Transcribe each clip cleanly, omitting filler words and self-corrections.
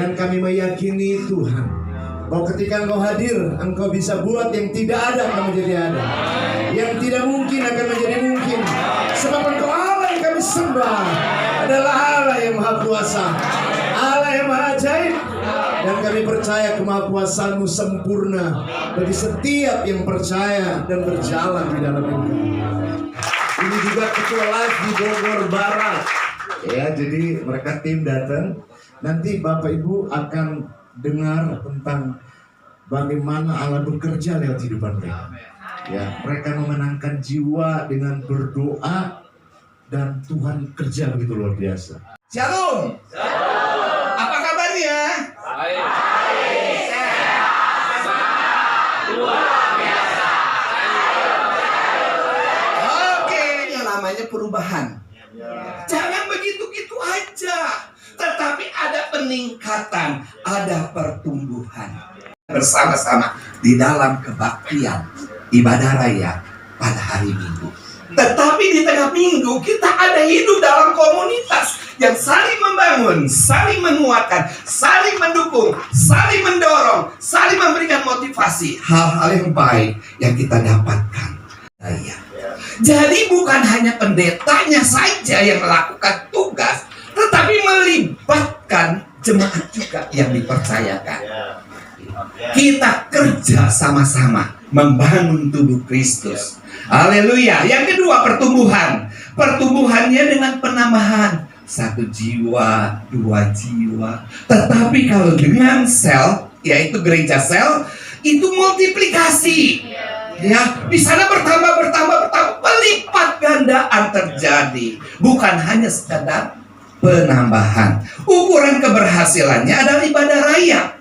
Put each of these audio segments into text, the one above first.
Dan kami meyakini Tuhan bahwa ketika Engkau hadir, Engkau bisa buat yang tidak ada akan menjadi ada, yang tidak mungkin akan menjadi mungkin. Sebab Engkau Allah yang kami sembah adalah Allah yang maha kuasa, Allah yang maha ajaib. Dan kami percaya kemahakuasaan-Mu sempurna bagi setiap yang percaya dan berjalan di dalam Engkau. Ini juga ketua live di Bogor Barat. Ya, jadi mereka tim datang. Nanti Bapak Ibu akan dengar tentang bagaimana Allah bekerja lewat kehidupan mereka. Ya, mereka memenangkan jiwa dengan berdoa dan Tuhan kerja begitu luar biasa. Shalom. Apa kabarnya? Baik. Oke, yang namanya perubahan. Jangan begitu-gitu aja, tetapi ada peningkatan, ada pertumbuhan. Bersama-sama di dalam kebaktian ibadah raya pada hari Minggu. Tetapi di tengah minggu kita ada hidup dalam komunitas yang saling membangun, saling menguatkan, saling mendukung, saling mendorong, saling memberikan motivasi hal-hal yang baik yang kita dapatkan. Jadi bukan hanya pendetanya saja yang melakukan tugas, tetapi melibatkan jemaat juga yang dipercayakan. Kita kerja sama-sama membangun tubuh Kristus. Haleluya. Yang kedua, pertumbuhan. Pertumbuhannya dengan penambahan 1 jiwa, 2 jiwa. Tetapi kalau dengan sel, yaitu gereja sel, itu multiplikasi. Ya, di sana bertambah, pelipat gandaan terjadi. Bukan hanya sekadar penambahan. Ukuran keberhasilannya adalah ibadah raya.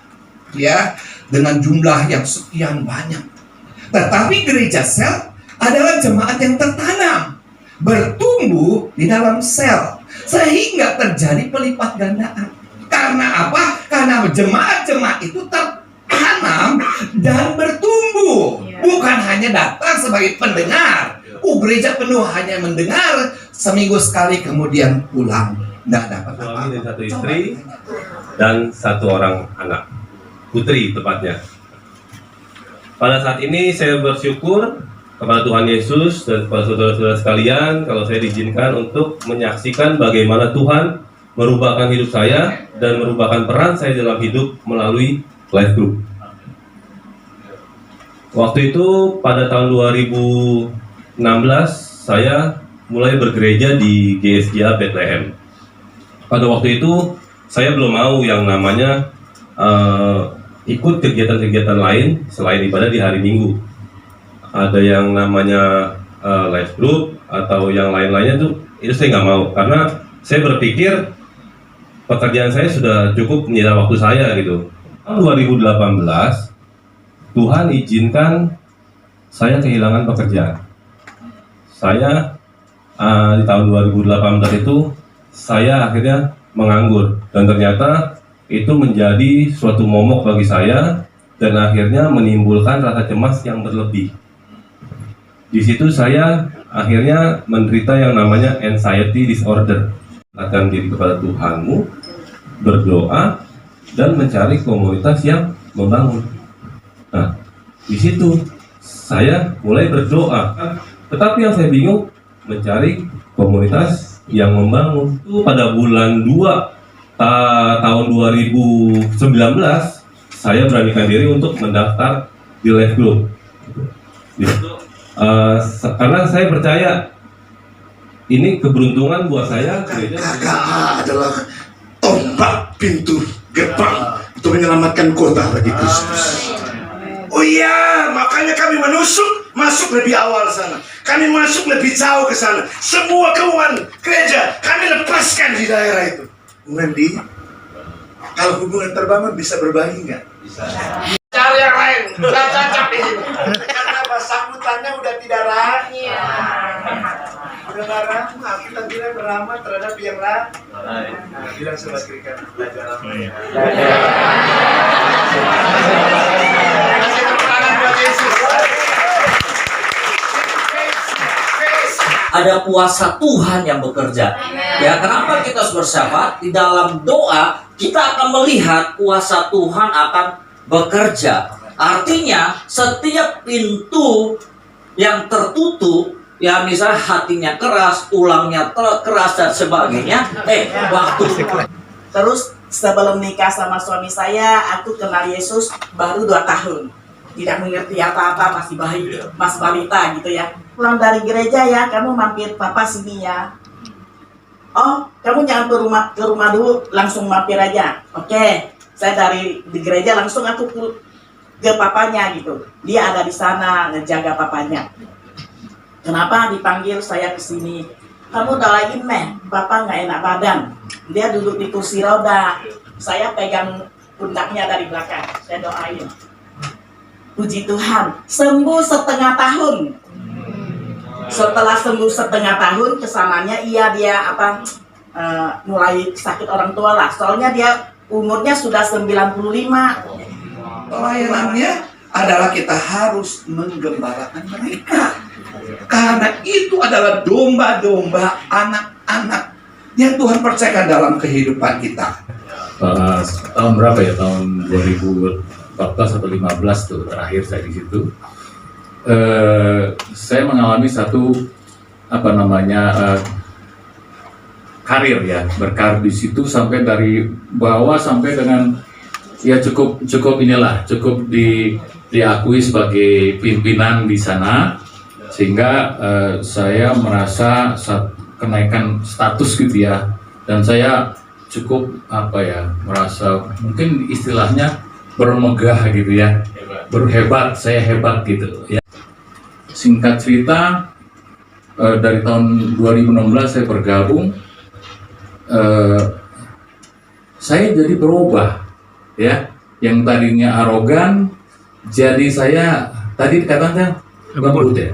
Ya, dengan jumlah yang sekian banyak. Tetapi gereja sel adalah jemaat yang tertanam, bertumbuh di dalam sel, sehingga terjadi pelipat gandaan. Karena apa? Karena jemaat-jemaat itu tertanam dan bertumbuh, bukan hanya datang sebagai pendengar. Gereja penuh hanya mendengar seminggu sekali kemudian pulang, tidak dapat Suami dan 1 istri dan 1 orang anak, putri tepatnya. Pada saat ini saya bersyukur kepada Tuhan Yesus dan kepada saudara-saudara sekalian kalau saya diizinkan untuk menyaksikan bagaimana Tuhan merubahkan hidup saya dan merubahkan peran saya dalam hidup melalui life group. Waktu itu pada tahun 2016 saya mulai bergereja di GSGA Bethlehem. Pada waktu itu saya belum mau yang namanya ikut kegiatan-kegiatan lain selain ibadah di hari Minggu. Ada yang namanya life group atau yang lain-lainnya itu saya nggak mau, karena saya berpikir pekerjaan saya sudah cukup menyita waktu saya gitu. Tahun 2018 Tuhan izinkan saya kehilangan pekerjaan. Saya di tahun 2018 itu saya akhirnya menganggur, dan ternyata itu menjadi suatu momok bagi saya dan akhirnya menimbulkan rasa cemas yang berlebih. Di situ saya akhirnya menderita yang namanya anxiety disorder. Akan diri kepada Tuhanmu, berdoa dan mencari komunitas yang membangun. Nah, di situ saya mulai berdoa. Tetapi yang saya bingung mencari komunitas yang membangun. Itu pada bulan 2 tahun 2019 saya beranikan diri untuk mendaftar di life group. Karena saya percaya ini keberuntungan buat saya. Kakak adalah tombak pintu gerbang untuk menyelamatkan kota bagi Kristus. Oh iya, makanya kami masuk lebih awal sana. Kami masuk lebih jauh ke sana. Semua keuangan gereja kami lepaskan di daerah itu. Wendy, kalau hubungan terbangun bisa berbagi nggak? Bisa. Cari yang lain, nggak cocok di sini. Karena sambutannya udah tidak ramah. Udah nggak ramah. Kita bilang ramah terhadap yang lain. Bilang sobat kirikan belajar ramah. Kasih tepuk tangan buat Yesus. Ada kuasa Tuhan yang bekerja. Ya, kenapa kita harus bersyafaat? Di dalam doa kita akan melihat kuasa Tuhan akan bekerja. Artinya setiap pintu yang tertutup, ya misalnya hatinya keras, tulangnya keras dan sebagainya, waktu Terus sebelum nikah sama suami saya, aku kenal Yesus baru 2 tahun. Tidak mengerti apa-apa, masih balita gitu ya. Pulang dari gereja ya, kamu mampir papa sini ya. Oh, kamu jangan ke rumah dulu, langsung mampir aja. Oke, saya dari di gereja langsung aku ke papanya gitu. Dia ada di sana ngejaga papanya. Kenapa dipanggil saya ke sini? Kamu doain papa nggak enak badan. Dia duduk di kursi roda. Saya pegang pundaknya dari belakang. Saya doain. Puji Tuhan, sembuh setengah tahun. Setelah sembuh setengah tahun, kesananya dia mulai sakit orang tua lah. Soalnya dia umurnya sudah 95. Pelayanannya adalah kita harus menggembalakan mereka. Karena itu adalah domba-domba anak-anak yang Tuhan percayakan dalam kehidupan kita. Tahun berapa ya? Tahun 2014 atau 15 tuh terakhir saya di situ. Saya mengalami satu karir ya, berkarir di situ sampai dari bawah sampai dengan ya cukup diakui sebagai pimpinan di sana, sehingga saya merasa kenaikan status gitu ya, dan saya cukup merasa mungkin istilahnya bermegah gitu ya, berhebat, saya hebat gitu ya. Singkat cerita, dari tahun 2016 saya bergabung, saya jadi berubah ya, yang tadinya arogan jadi saya tadi katanya lembut ya,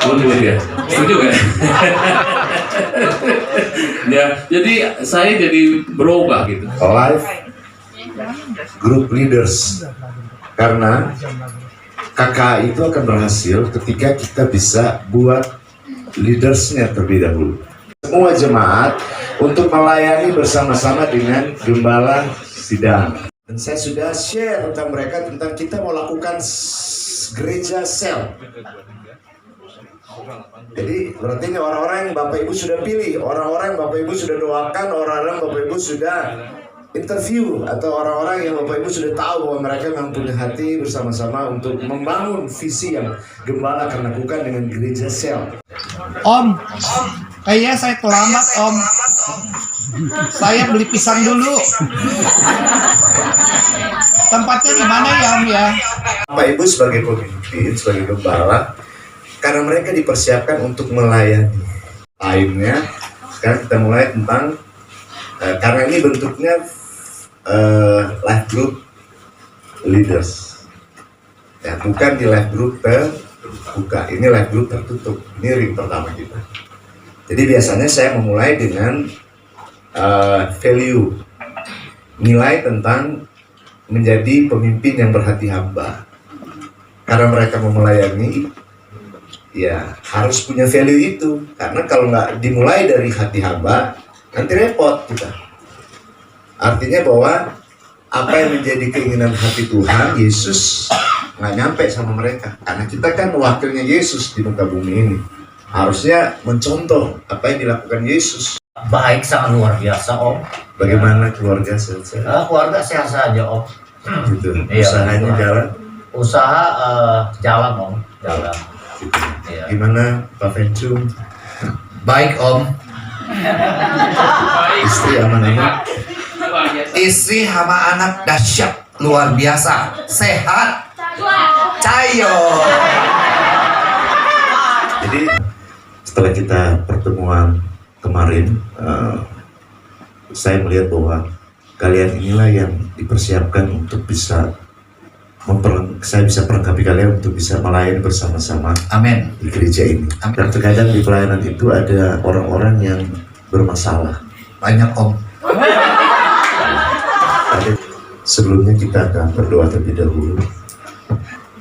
lembut ya, setuju kan? Ya, jadi saya jadi berubah gitu. Life group leaders, karena KKA itu akan berhasil ketika kita bisa buat leadersnya terlebih dahulu. Semua jemaat untuk melayani bersama-sama dengan gembala sidang. Dan saya sudah share tentang mereka, tentang kita mau lakukan gereja sel. Jadi berarti ini orang-orang yang Bapak Ibu sudah pilih, orang-orang yang Bapak Ibu sudah doakan, orang-orang yang Bapak Ibu sudah interview, atau orang-orang yang Bapak Ibu sudah tahu bahwa mereka memang punya hati bersama-sama untuk membangun visi yang gembala akan lakukan dengan gereja sel. Om, kayaknya saya terlambat Om. Saya beli pisang dulu. Tempatnya di mana ya Om ya? Bapak Ibu sebagai pemimpin, sebagai gembala, karena mereka dipersiapkan untuk melayani. Lainnya, sekarang kita mulai tentang karena ini bentuknya life group leaders, ya, bukan di life group terbuka, ini life group tertutup. Ini ring pertama kita. Jadi biasanya saya memulai dengan value, nilai tentang menjadi pemimpin yang berhati hamba. Karena mereka mau melayani, ya harus punya value itu. Karena kalau nggak dimulai dari hati hamba, nanti repot kita. Artinya bahwa apa yang menjadi keinginan hati Tuhan, Yesus nggak nyampe sama mereka. Karena kita kan wakilnya Yesus di muka bumi ini. Harusnya mencontoh apa yang dilakukan Yesus. baik, sangat luar biasa Om. Bagaimana keluarga sehat? Keluarga sehat saja Om. Gitu. Iya, Usahanya betul. jalan? Usaha jalan Om, jalan. Gitu. Iya. Gimana Pak Vencum? Baik Om. Istri aman-aman? Istri sama anak dahsyat, luar biasa, sehat, cayo. Jadi setelah kita pertemuan kemarin, saya melihat bahwa kalian inilah yang dipersiapkan untuk bisa saya bisa perlengkapi kalian untuk bisa melayani bersama-sama Amin. di gereja ini. Dan terkadang di pelayanan itu ada orang-orang yang bermasalah. Banyak Om. Tapi sebelumnya kita akan berdoa terlebih dahulu.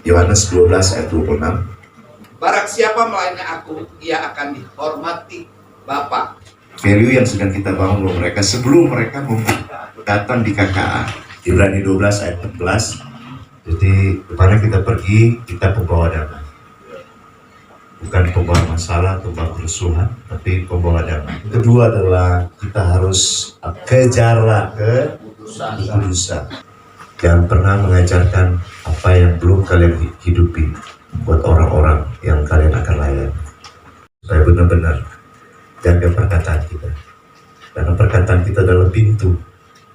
Yohanes 12 ayat 26. Barang siapa melayani aku, ia akan dihormati Bapa. value yang sedang kita bangun buat mereka sebelum mereka datang di KKA. Ibrani 12 ayat 14. Jadi kemana kita pergi, kita pembawa damai. Bukan pembawa masalah, pembawa kerusuhan, tapi pembawa damai. Kedua adalah kita harus kejarlah kekudusan. Jangan pernah mengajarkan apa yang belum kalian hidupi buat orang-orang yang kalian akan layani. Supaya benar-benar jaga perkataan kita. Karena perkataan kita adalah pintu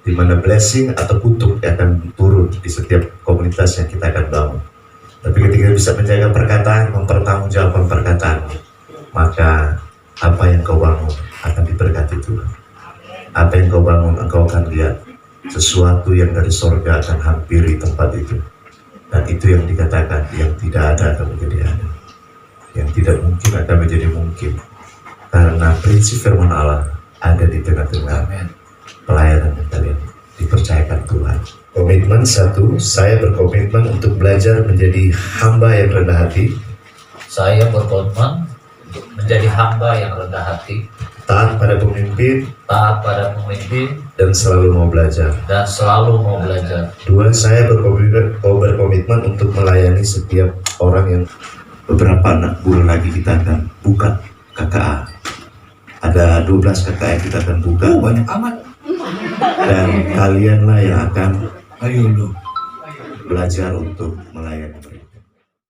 di mana blessing atau kutuk akan turun di setiap komunitas yang kita akan bangun. Tapi ketika bisa menjaga perkataan, mempertanggungjawabkan perkataan, maka apa yang kau bangun akan diberkati Tuhan. Apa yang kau bangun, engkau akan lihat sesuatu yang dari sorga akan hampiri tempat itu. Dan itu yang dikatakan, yang tidak ada akan menjadi ada. Yang tidak mungkin akan menjadi mungkin. Karena prinsip firman Allah ada di tengah-tengah pelayanan yang kalian dipercayakan Tuhan. Komitmen satu, saya berkomitmen untuk belajar menjadi hamba yang rendah hati. Saya berkomitmen menjadi hamba yang rendah hati, Taat pada pemimpin, taat pada pemimpin, dan selalu mau belajar. dan selalu mau belajar. Dua, saya berkomitmen untuk melayani setiap orang yang beberapa bulan lagi kita akan buka KKA. Ada 12 KKA yang kita akan buka. Banyak amat. Dan kalianlah yang akan belajar untuk melayani mereka.